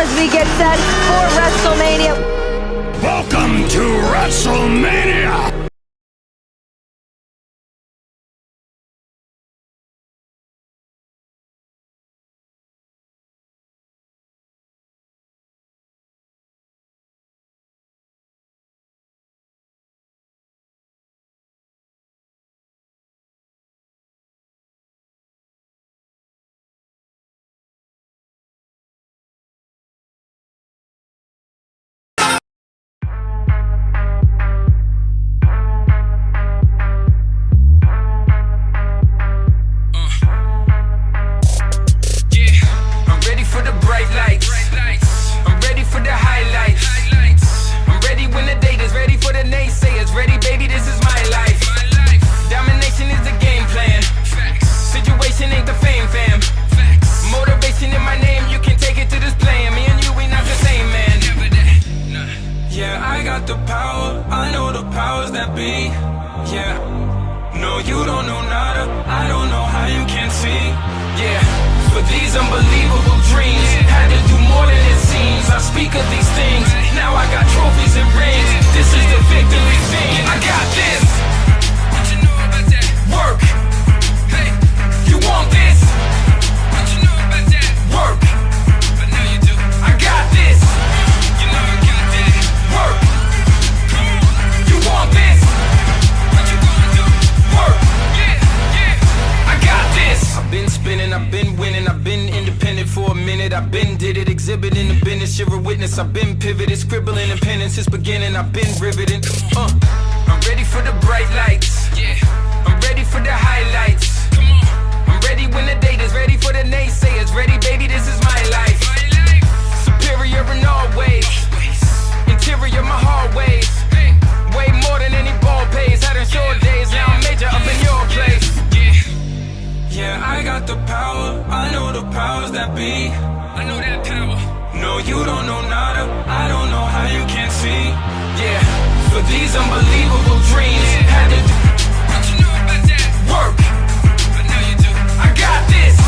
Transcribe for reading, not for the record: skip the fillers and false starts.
as we get set for WrestleMania. Welcome to WrestleMania! I've been pivoted, scribbling and penning since beginning. I've been riveting. I'm ready for the bright lights. I'm ready for the highlights. I'm ready when the date is ready for the naysayers. Ready, baby, this is my life. Superior in all ways. Interior, my hallways. Way more than any ball pays. Had in short days, now I'm major up in your place. Yeah, I got the power. I know the powers that be. I know that power. No, you don't know nada. I don't know how you can't see. Yeah, for these unbelievable dreams, had to do. What you know about that? Work. But now you do. I got this.